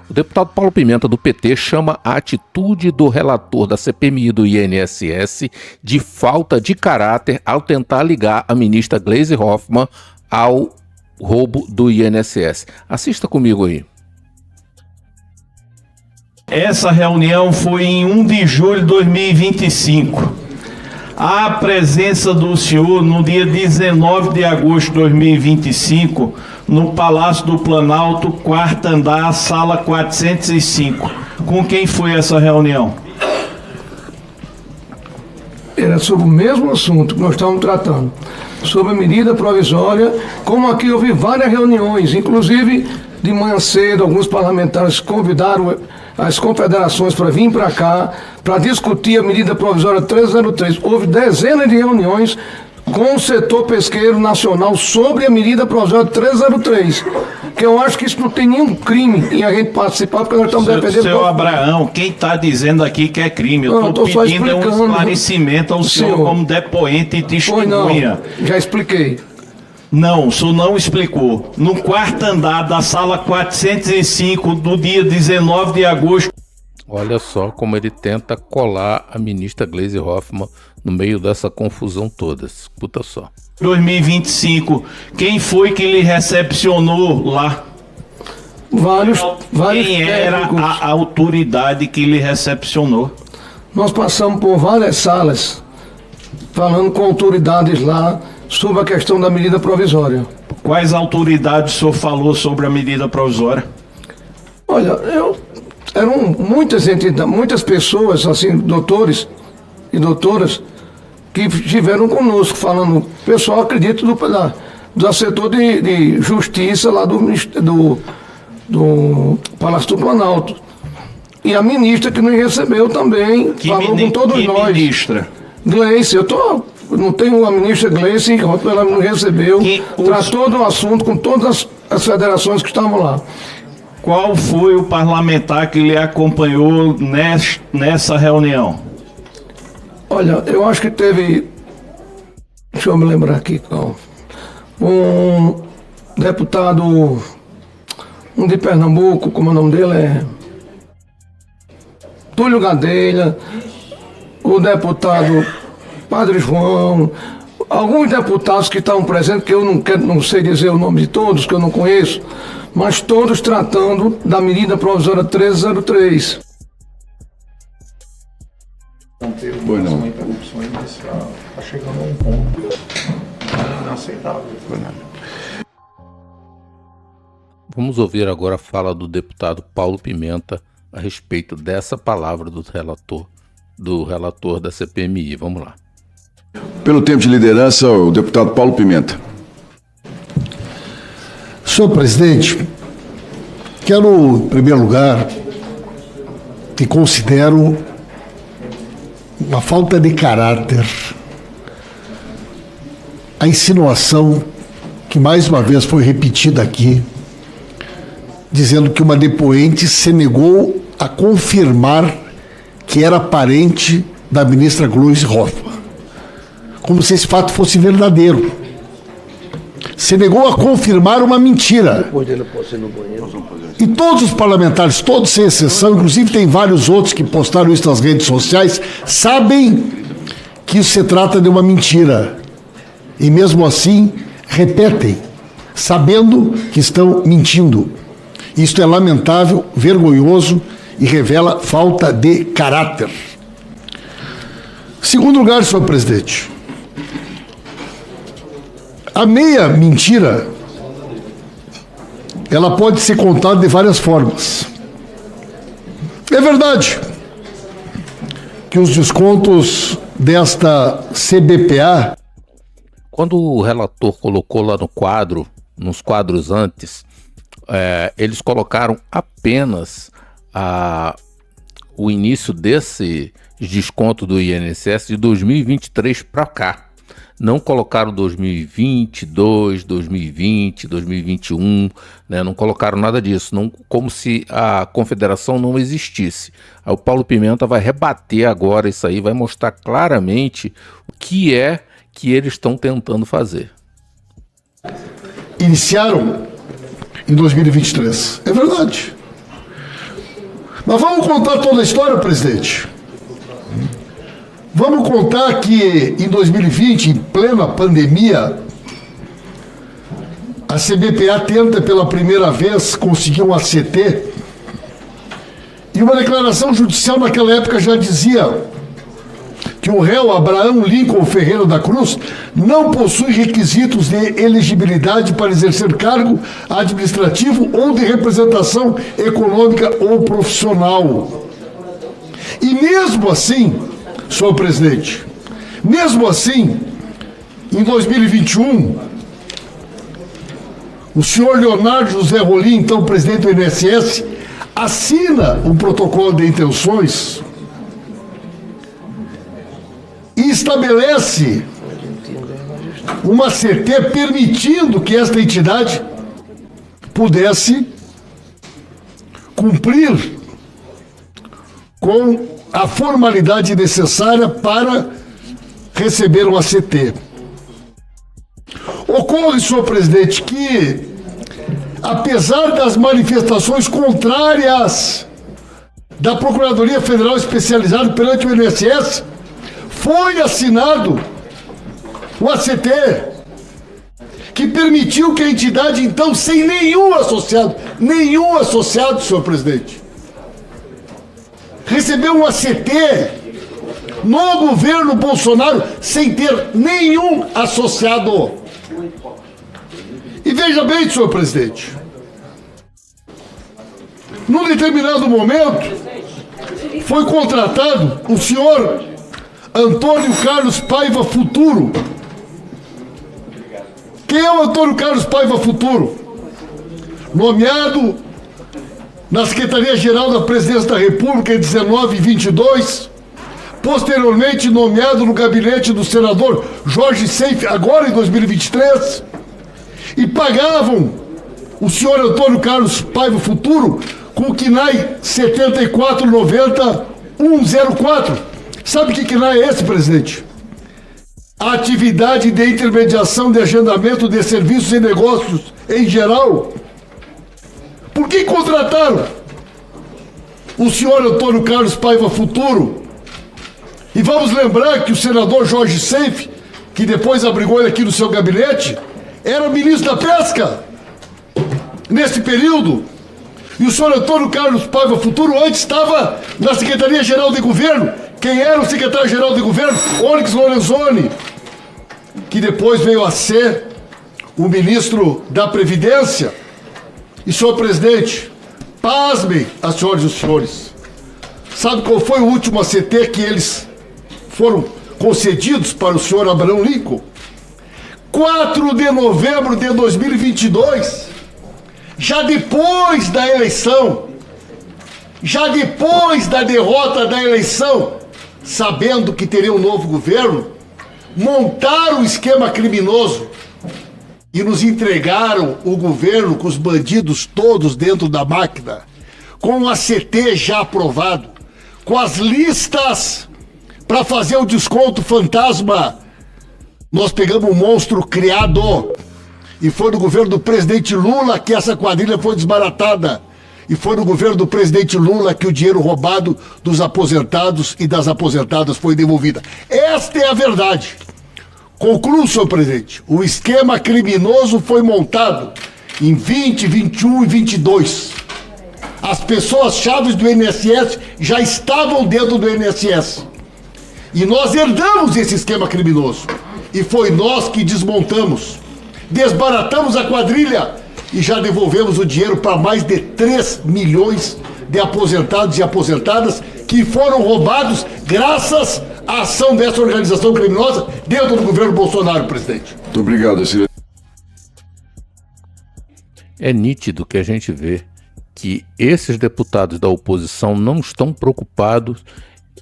O deputado Paulo Pimenta, do PT, chama a atitude do relator da CPMI do INSS de falta de caráter ao tentar ligar a ministra Gleisi Hoffmann ao roubo do INSS. Assista comigo aí. Essa reunião foi em 1 de julho de 2025. A presença do senhor no dia 19 de agosto de 2025, no Palácio do Planalto, quarto andar, sala 405. Com quem foi essa reunião? Era sobre o mesmo assunto que nós estávamos tratando, sobre a medida provisória, como aqui houve várias reuniões, inclusive de manhã cedo, alguns parlamentares convidaram as confederações para vir para cá, para discutir a medida provisória 303. Houve dezenas de reuniões com o setor pesqueiro nacional sobre a medida provisória 303, que eu acho que isso não tem nenhum crime em a gente participar, porque nós estamos defendendo... Seu Abraão, quem está dizendo aqui que é crime? Eu estou pedindo um esclarecimento ao senhor como depoente e testemunha. Não, já expliquei. Não, o senhor não explicou. No quarto andar da sala 405 do dia 19 de agosto... Olha só como ele tenta colar a ministra Gleisi Hoffmann no meio dessa confusão toda. Escuta só. 2025, quem foi que lhe recepcionou lá? Vários Quem era a autoridade que lhe recepcionou? Nós passamos por várias salas, falando com autoridades lá sobre a questão da medida provisória. Quais autoridades o senhor falou sobre a medida provisória? Olha, eram muitas entidades, muitas pessoas, assim, doutores e doutoras, que estiveram conosco, falando, pessoal, acredito, do setor de justiça lá do Palácio do Planalto. E a ministra que nos recebeu também, falou com todos nós. Que ministra? Gleisi, não tenho a ministra Gleisi, ela nos recebeu, tratou do assunto com todas as federações que estavam lá. Qual foi o parlamentar que lhe acompanhou nessa reunião? Olha, eu acho que teve, deixa eu me lembrar aqui, um deputado, um de Pernambuco, como é o nome dele é Túlio Gadelha, o deputado Padre João, alguns deputados que estavam presentes, que eu não sei dizer o nome de todos, que eu não conheço, mas todos tratando da medida provisória 303. Não teve uma interrupção inicial, está chegando a um ponto inaceitável. Vamos ouvir agora a fala do deputado Paulo Pimenta a respeito dessa palavra do relator da CPMI. Vamos lá. Pelo tempo de liderança, o deputado Paulo Pimenta. Senhor presidente, quero, em primeiro lugar, que considero uma falta de caráter a insinuação que mais uma vez foi repetida aqui, dizendo que uma depoente se negou a confirmar que era parente da ministra Gleisi Hoffmann, como se esse fato fosse verdadeiro. Se negou a confirmar uma mentira. E todos os parlamentares, todos sem exceção, inclusive tem vários outros que postaram isso nas redes sociais, sabem que isso se trata de uma mentira. E mesmo assim, repetem, sabendo que estão mentindo. Isto é lamentável, vergonhoso e revela falta de caráter. Segundo lugar, senhor presidente, a meia mentira, ela pode ser contada de várias formas. É verdade que os descontos desta CBPA... Quando o relator colocou lá no quadro, nos quadros antes, eles colocaram apenas o início desse desconto do INSS de 2023 para cá. Não colocaram 2022, 2020, 2021, né? Não colocaram nada disso, não, como se a confederação não existisse. Aí o Paulo Pimenta vai rebater agora isso aí, vai mostrar claramente o que é que eles estão tentando fazer. Iniciaram em 2023, é verdade. Mas vamos contar toda a história, presidente. Vamos contar que em 2020, em plena pandemia, a CBPA tenta pela primeira vez conseguir um ACT, e uma declaração judicial naquela época já dizia que o réu Abraão Lincoln Ferreira da Cruz não possui requisitos de elegibilidade para exercer cargo administrativo ou de representação econômica ou profissional. E mesmo assim, senhor presidente, mesmo assim, em 2021, o senhor Leonardo José Rolim, então presidente do INSS, assina um protocolo de intenções e estabelece uma CT permitindo que esta entidade pudesse cumprir com a formalidade necessária para receber um ACT. Ocorre, senhor presidente, que, apesar das manifestações contrárias da Procuradoria Federal Especializada perante o INSS, foi assinado o ACT, que permitiu que a entidade, então, sem nenhum associado, senhor presidente, recebeu um ACT no governo Bolsonaro sem ter nenhum associado. E veja bem, senhor presidente, num determinado momento foi contratado o senhor Antônio Carlos Paiva Futuro. Quem é o Antônio Carlos Paiva Futuro? Nomeado na Secretaria-Geral da Presidência da República em 19 e 22, posteriormente nomeado no gabinete do senador Jorge Seif, agora em 2023, e pagavam o senhor Antônio Carlos Paiva Futuro com o KNAI 7490-104. Sabe que KNAI é esse, presidente? A atividade de intermediação de agendamento de serviços e negócios em geral. Por que contrataram o senhor Antônio Carlos Paiva Futuro? E vamos lembrar que o senador Jorge Seif, que depois abrigou ele aqui no seu gabinete, era ministro da Pesca nesse período. E o senhor Antônio Carlos Paiva Futuro antes estava na Secretaria-Geral de Governo. Quem era o secretário-geral de governo? Onyx Lorenzoni, que depois veio a ser o ministro da Previdência. E, senhor presidente, pasmem as senhoras e os senhores. Sabe qual foi o último ACT que eles foram concedidos para o senhor Abraão Lincoln? 4 de novembro de 2022, já depois da eleição, já depois da derrota da eleição, sabendo que teria um novo governo, montaram um esquema criminoso e nos entregaram o governo com os bandidos todos dentro da máquina, com o ACT já aprovado, com as listas para fazer o desconto fantasma. Nós pegamos um monstro criado e foi no governo do presidente Lula que essa quadrilha foi desbaratada. E foi no governo do presidente Lula que o dinheiro roubado dos aposentados e das aposentadas foi devolvido. Esta é a verdade. Concluo, senhor presidente. O esquema criminoso foi montado em 20, 21 e 22. As pessoas-chave do INSS já estavam dentro do INSS. E nós herdamos esse esquema criminoso. E foi nós que desmontamos. Desbaratamos a quadrilha. E já devolvemos o dinheiro para mais de 3 milhões de aposentados e aposentadas que foram roubados graças à ação dessa organização criminosa dentro do governo Bolsonaro, presidente. Muito obrigado, excelente. É nítido que a gente vê que esses deputados da oposição não estão preocupados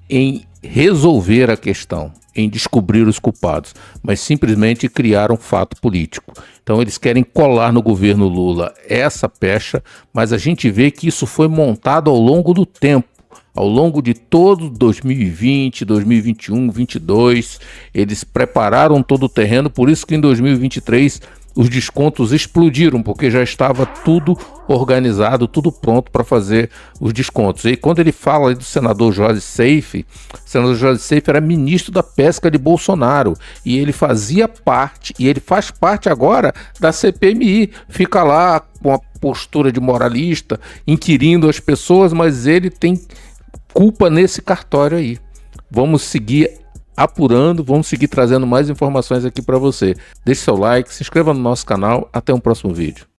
em resolver a questão, em descobrir os culpados, mas simplesmente criar um fato político. Então eles querem colar no governo Lula essa pecha, mas a gente vê que isso foi montado ao longo do tempo, ao longo de todo 2020, 2021, 2022, eles prepararam todo o terreno, por isso que em 2023 os descontos explodiram, porque já estava tudo organizado, tudo pronto para fazer os descontos. E quando ele fala aí do senador Jorge Seife, o senador Jorge Seife era ministro da pesca de Bolsonaro, e ele fazia parte, e ele faz parte agora da CPMI, fica lá com a postura de moralista, inquirindo as pessoas, mas ele tem culpa nesse cartório aí. Vamos seguir apurando, vamos seguir trazendo mais informações aqui para você. Deixe seu like, se inscreva no nosso canal, até um próximo vídeo.